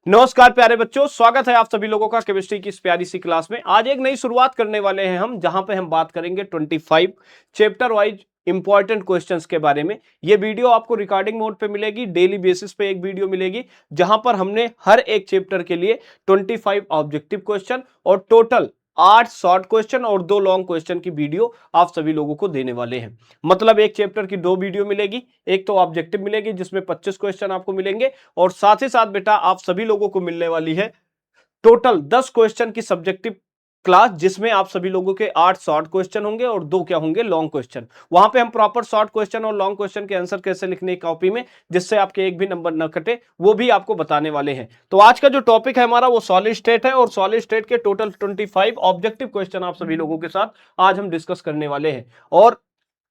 नमस्कार प्यारे बच्चों, स्वागत है आप सभी लोगों का केमिस्ट्री की इस प्यारी सी क्लास में। आज एक नई शुरुआत करने वाले हैं हम, जहां पे हम बात करेंगे 25 चैप्टर वाइज इंपॉर्टेंट क्वेश्चंस के बारे में। ये वीडियो आपको रिकॉर्डिंग मोड पे मिलेगी, डेली बेसिस पे एक वीडियो मिलेगी, जहां पर हमने हर एक चैप्टर के लिए 25 ऑब्जेक्टिव क्वेश्चन और टोटल 8 शॉर्ट क्वेश्चन और 2 लॉन्ग क्वेश्चन की वीडियो आप सभी लोगों को देने वाले हैं। मतलब एक चैप्टर की 2 वीडियो मिलेगी, एक तो ऑब्जेक्टिव मिलेगी जिसमें 25 क्वेश्चन आपको मिलेंगे, और साथ ही साथ बेटा आप सभी लोगों को मिलने वाली है टोटल 10 क्वेश्चन की सब्जेक्टिव क्लास, जिसमें आप सभी लोगों के 8 शॉर्ट क्वेश्चन होंगे और 2 क्या होंगे, लॉन्ग क्वेश्चन। वहां पे हम प्रॉपर शॉर्ट क्वेश्चन और लॉन्ग क्वेश्चन के आंसर कैसे लिखने कॉपी में, जिससे आपके एक भी नंबर न कटे, वो भी आपको बताने वाले हैं। तो आज का जो टॉपिक है हमारा वो सॉलिड स्टेट है, और सॉलिड स्टेट के टोटल 25 ऑब्जेक्टिव क्वेश्चन आप सभी लोगों के साथ आज हम डिस्कस करने वाले हैं। और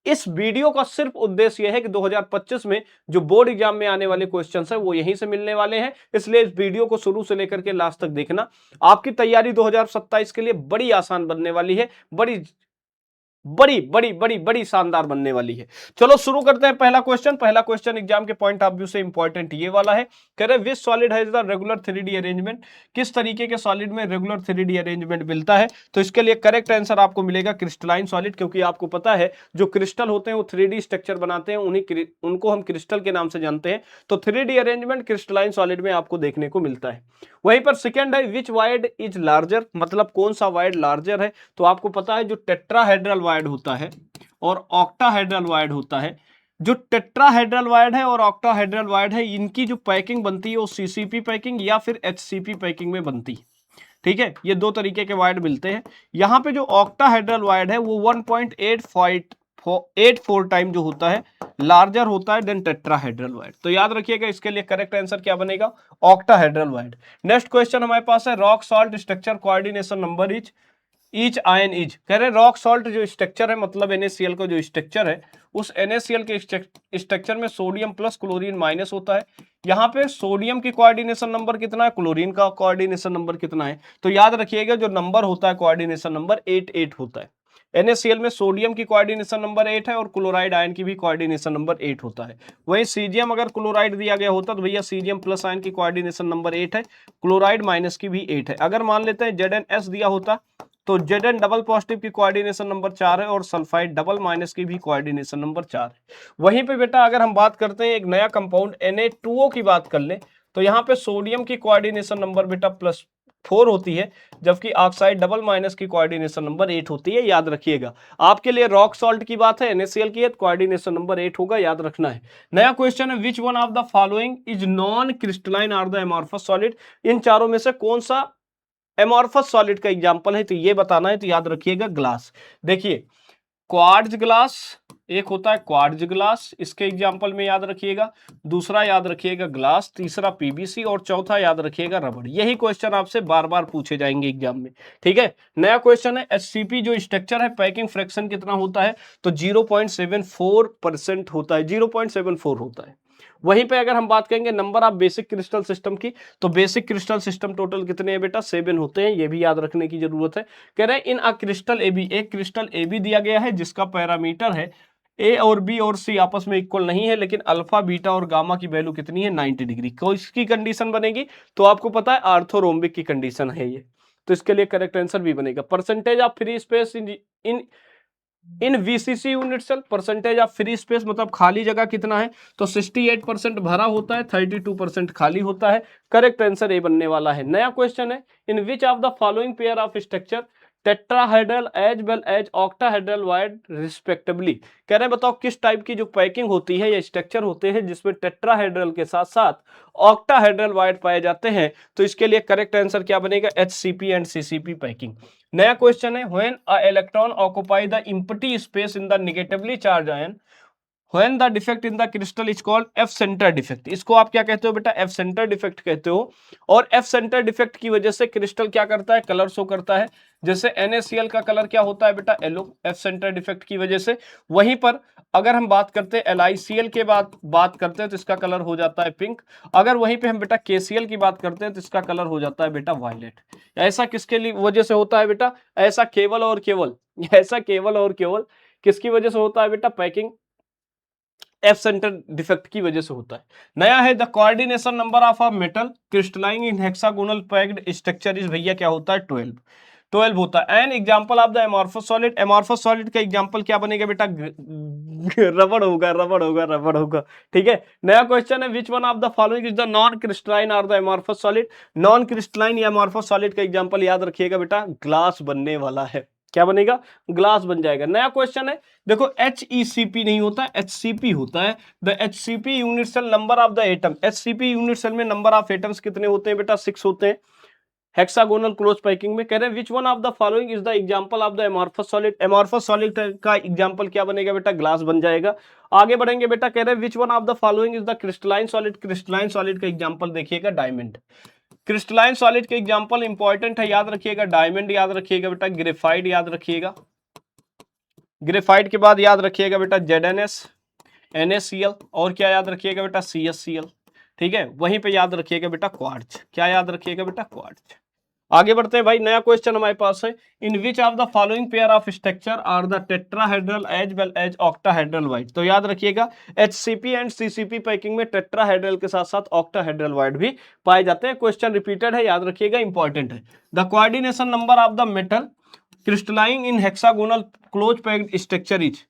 इस वीडियो का सिर्फ उद्देश्य यह है कि 2025 में जो बोर्ड एग्जाम में आने वाले क्वेश्चंस हैं वो यहीं से मिलने वाले हैं, इसलिए इस वीडियो को शुरू से लेकर के लास्ट तक देखना। आपकी तैयारी 2027 के लिए बड़ी आसान बनने वाली है, बड़ी बड़ी बड़ी बड़ी बड़ी शानदार बनने वाली है। चलो शुरू करते हैं। पहला क्वेश्चन एग्जाम के पॉइंट ऑफ व्यू से इंपॉर्टेंट ये वाला है। कह रहे विच solid has the regular 3D arrangement. किस तरीके के सॉलिड में रेगुलर 3D अरेंजमेंट मिलता है? तो इसके लिए करेक्ट आंसर आपको मिलेगा क्रिस्टलाइन सॉलिड, क्योंकि आपको पता है जो क्रिस्टल होते हैं वो 3D स्ट्रक्चर बनाते हैं, उनको हम क्रिस्टल के नाम से जानते हैं। तो 3D अरेंजमेंट क्रिस्टलाइन सॉलिड में आपको देखने को मिलता है। वहीं पर सेकेंड है विच वाइड इज लार्जर, मतलब कौन सा वाइड लार्जर है? तो आपको पता है जो टेट्राहेड्रल वाइड होता है और ऑक्टाहेड्रल वाइड होता है, जो टेट्राहेड्रल वाइड है और ऑक्टाहेड्रल वाइड है, इनकी जो पैकिंग बनती है वो सीसीपी पैकिंग या फिर एचसीपी पैकिंग में बनती है। ठीक है, ये दो तरीके के वाइड मिलते हैं। यहां पे जो ऑक्टाहेड्रल वाइड है वो 1.84 टाइम जो होता है लार्जर होता है देन टेट्राहेड्रल वाइड। तो याद रखिएगा, इसके लिए करेक्ट आंसर क्या बनेगा? Octahedral wide. नेक्स्ट क्वेश्चन हमारे पास है rock salt structure coordination number is each ion is. कह रहे रॉक सॉल्ट जो स्ट्रक्चर है, मतलब NaCl का जो स्ट्रक्चर है, उस NaCl के स्ट्रक्चर में सोडियम प्लस क्लोरीन माइनस होता है। यहाँ पे सोडियम की कोऑर्डिनेशन नंबर कितना है, क्लोरीन का कोऑर्डिनेशन नंबर कितना है? तो याद रखिएगा जो नंबर होता है कोऑर्डिनेशन नंबर 8 होता है। NaCl में सोडियम की कोऑर्डिनेशन नंबर 8 है और क्लोराइड आयन की भी कोऑर्डिनेशन नंबर 8 होता है। वहीं सीजियम अगर क्लोराइड दिया गया होता तो भैया सीजियम प्लस आयन की कोऑर्डिनेशन नंबर 8 है, क्लोराइड माइनस की भी 8 है। अगर मान लेते हैं ZnS दिया होता तो Zn डबल पॉजिटिव की कोऑर्डिनेशन नंबर 4 है और सल्फाइड डबल माइनस की भी कोऑर्डिनेशन नंबर 4 है। वहीं पे बेटा अगर हम बात करते हैं एक नया कंपाउंड Na2O की बात कर ले, तो यहाँ पे सोडियम की कोऑर्डिनेशन नंबर बेटा +4 होती है, जबकि ऑक्साइड डबल माइनस की कोऑर्डिनेशन नंबर 8 होती है। याद रखिएगा, आपके लिए रॉक सॉल्ट की बात है, NaCl की है, कोऑर्डिनेशन नंबर 8 होगा, याद रखना है। नया क्वेश्चन है which one of the following is non crystalline or the amorphous solid. इन चारों में से कौन सा एमॉर्फस सॉलिड का एग्जांपल है? तो ये बताना है। तो याद रखिएगा ग्लास। देखिए क्वार्ट्ज ग्लास एक होता है, क्वार्ट्ज ग्लास, इसके एग्जांपल में याद रखिएगा। दूसरा याद रखिएगा ग्लास, तीसरा PVC और चौथा याद रखिएगा रबड़। यही क्वेश्चन आपसे बार बार पूछे जाएंगे एग्जाम में। ठीक है, नया क्वेश्चन है HCP जो स्ट्रक्चर है पैकिंग फ्रैक्शन कितना होता है? तो 0.74% होता है, 0.74 होता है। वहीं पे अगर हम बात करेंगे number of basic crystal system की, तो बेसिक क्रिस्टल सिस्टम टोटल कितने हैं बेटा? 7 होते हैं, ये भी याद रखने की जरूरत है। कह रहे हैं इन अ क्रिस्टल AB, एक क्रिस्टल AB दिया गया है जिसका पैरामीटर है A और B और C आपस में इक्वल नहीं है, लेकिन अल्फा बीटा और गामा की वैल्यू कितनी है? 90 डिग्री। को इसकी कंडीशन बनेगी तो आपको पता है आर्थोरोम्बिक की कंडीशन है ये, तो इसके लिए करेक्ट आंसर भी बनेगा। Percentage of free space in in VCC unit cell, percentage of free space मतलब खाली जगह कितना है? तो 68% भरा होता है, 32% खाली होता है। करेक्ट आंसर ए बनने वाला है। नया क्वेश्चन है in which of the following pair of structure tetrahedral as well as octahedral void respectively. कह रहे हैं बताओ किस टाइप की जो पैकिंग होती है या स्ट्रक्चर होते हैं जिसमें टेट्राहेड्रल के साथ साथ ऑक्टाहेड्रल वाइड पाए जाते हैं? तो इसके लिए करेक्ट आंसर क्या बनेगा? HCP and CCP packing. नया क्वेश्चन है when a electron occupy the empty space in the negatively charge ion when the defect in the crystal is called F centre defect. इसको आप क्या कहते हो बेटा? एफ सेंटर डिफेक्ट कहते हो। और एफ सेंटर डिफेक्ट की वजह से क्रिस्टल क्या करता है? कलर शो करता है। जैसे NaCl का कलर क्या होता है बेटा? येलो, एफ सेंटर डिफेक्ट की वजह से। वहीं पर अगर हम बात करते हैं LiCl के बात करते हैं तो इसका कलर हो जाता है पिंक। अगर वहीं पे हम बेटा KCl की बात करते हैं तो इसका कलर हो जाता है बेटा वायलेट। ऐसा किसके लिए वजह से होता है बेटा? ऐसा केवल और केवल ऐसा केवल और केवल किसकी वजह से होता है बेटा? पैकिंग एफ सेंटर डिफेक्ट की वजह से होता है। नया है the coordination number of a metal crystalline in hexagonal packed structure is भैया क्या होता है 12 होता है। An example of the amorphous solid, amorphous solid का एग्जांपल क्या बनेगा बेटा रबड़ होगा, रबड़ होगा, रबड़ होगा। ठीक है, नया क्वेश्चन है which one of the following is the non crystalline और the amorphous solid. Non crystalline या एमॉर्फस सॉलिड का एग्जांपल याद रखिएगा बेटा, ग्लास बनने वाला है। क्या बनेगा? ग्लास बन जाएगा। नया क्वेश्चन है देखो, HECP नहीं होता, HCP होता है। The HCP unit cell number of the atom, HCP unit cell में नंबर ऑफ एटम्स कितने होते हैं बेटा? 6 होते हैं। हेक्सागोनल क्लोज पैकिंग में कह रहे हैं विच one of the following is the example of the amorphous solid. Amorphous solid का एग्जांपल क्या बनेगा बेटा? ग्लास बन जाएगा। आगे बढ़ेंगे बेटा, कह रहे हैं विच one of the following is the crystalline solid. Crystalline solid का एग्जांपल देखिएगा डायमंड। क्रिस्टलाइन सॉलिड के एग्जांपल इंपॉर्टेंट है, याद रखिएगा, डायमंड याद रखिएगा बेटा, ग्रेफाइट याद रखिएगा, ग्रेफाइट के बाद याद रखिएगा बेटा ZnS, NaCl, और क्या याद रखिएगा बेटा? CsCl। ठीक है, वहीं पे याद रखिएगा बेटा क्वार्ट्ज। क्या याद रखिएगा बेटा? क्वार्ट्ज। आगे बढ़ते हैं भाई, नया क्वेश्चन हमारे पास है in which of the following pair of structure are the tetrahedral as well as octahedral void. तो याद रखिएगा HCP एंड CCP पैकिंग में टेट्राहेड्रल के साथ साथ ऑक्टाहेड्रल वाइड भी पाए जाते हैं। क्वेश्चन रिपीटेड है, याद रखिएगा, इंपॉर्टेंट है। The coordination number of the metal crystalline in hexagonal close packed structure is.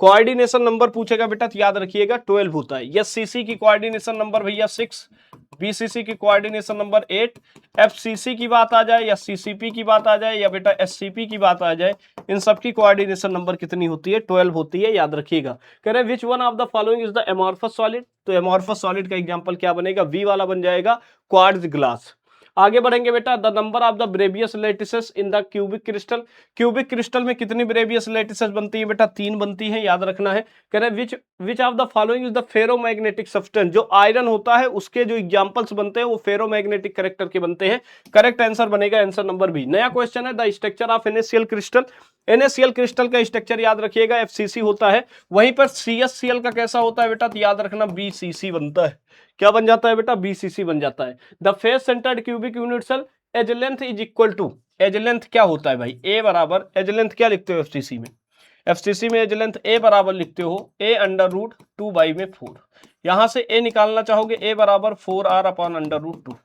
Coordination number पूछेगा बेटा तो याद रखिएगा 12 होता है। SCC की कोऑर्डिनेशन नंबर भैया 6, BCC की कोऑर्डिनेशन नंबर 8, FCC की बात आ जाए या CCP की बात आ जाए या बेटा SCP की बात आ जाए, इन सब की कोऑर्डिनेशन नंबर कितनी होती है? 12 होती है, याद रखिएगा। कह रहे हैं विच one of the following is the amorphous solid. तो एमॉर्फस सॉलिड का एग्जांपल क्या बनेगा? V वाला बन जाएगा, क्वार्ट्ज ग्लास। आगे बढ़ेंगे बेटा, the number of the Bravais lattices in the cubic crystal. Cubic crystal में कितनी ब्रेवियस लैटिसेस बनती है बेटा? 3 बनती है, याद रखना है। कह रहे हैं विच of the following is the ferromagnetic substance. जो आयरन होता है उसके जो एग्जांपल्स बनते हैं वो फेरोमैग्नेटिक कैरेक्टर के बनते हैं। करेक्ट आंसर बनेगा आंसर नंबर बी। नया क्वेश्चन है the structure of NaCl crystal. NaCl crystal का स्ट्रक्चर याद रखिएगा FCC होता है। वहीं पर CsCl का कैसा होता है बेटा? तो याद रखना BCC बनता है। क्या बन जाता है बेटा? BCC बन जाता है। The face centred cubic unit cell edge length is equal to. Edge length क्या होता है भाई? A बराबर एज लेंथ क्या लिखते हो FCC में? FCC में एज लेंथ A बराबर लिखते हो A√2/4। यहां से A निकालना चाहोगे, A बराबर 4R अपॉन √2,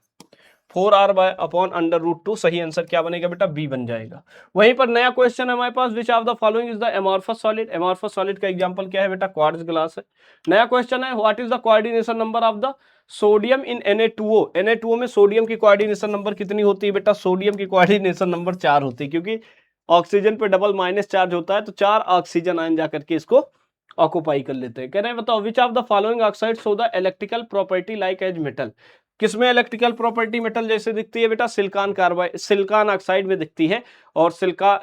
4R/√2। सही आंसर क्या बनेगा बेटा? बी बन जाएगा। वहीं पर नया क्वेश्चन है हमारे पास, which of the following is the amorphous solid. Amorphous solid का एग्जांपल क्या है बेटा? क्वार्ट्ज ग्लास है। नया क्वेश्चन है what is the coordination number of the sodium in Na2O। Na2O में सोडियम की कोऑर्डिनेशन नंबर कितनी होती है बेटा? सोडियम की कोऑर्डिनेशन नंबर 4 होती है, क्योंकि ऑक्सीजन पे डबल माइनस चार्ज होता है, तो 4 ऑक्सीजन आयन जाकर के इसको ऑक्युपाई कर लेते हैं। कह रहे हैं बताओ which of the following oxide show the electrical property like as metal. किसमें इलेक्ट्रिकल प्रॉपर्टी मेटल जैसे दिखती है बेटा? सिलिकॉन कार्बाइड, सिलिकॉन ऑक्साइड में दिखती है। और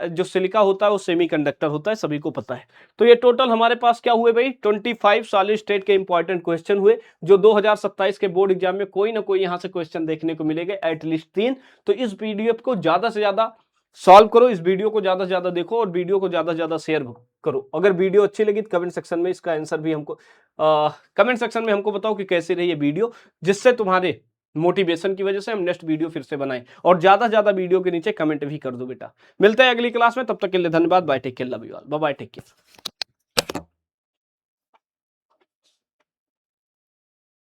जो सिलिका होता है वो सेमीकंडक्टर होता है, सभी को पता है। तो ये टोटल हमारे पास क्या हुए भाई? 25 सॉलिड स्टेट के इंपॉर्टेंट क्वेश्चन हुए, जो 2027 के बोर्ड एग्जाम में कोई ना कोई यहां से क्वेश्चन देखने को मिलेगा, एटलीस्ट 3। तो इस पीडीएफ को ज्यादा से ज्यादा सॉल्व करो, इस वीडियो को ज्यादा से ज्यादा देखो और वीडियो को ज्यादा से ज्यादा शेयर करो। अगर वीडियो अच्छी लगी तो कमेंट सेक्शन में इसका आंसर भी हमको कमेंट सेक्शन में हमको बताओ कि कैसी रही ये वीडियो, जिससे तुम्हारे मोटिवेशन की वजह से हम नेक्स्ट वीडियो फिर से बनाएं। और ज्यादा से ज्यादा वीडियो के नीचे कमेंट भी कर दो बेटा। मिलते हैं अगली क्लास में, तब तक के लिए धन्यवाद। Bye, take care, love you all, bye bye, take care.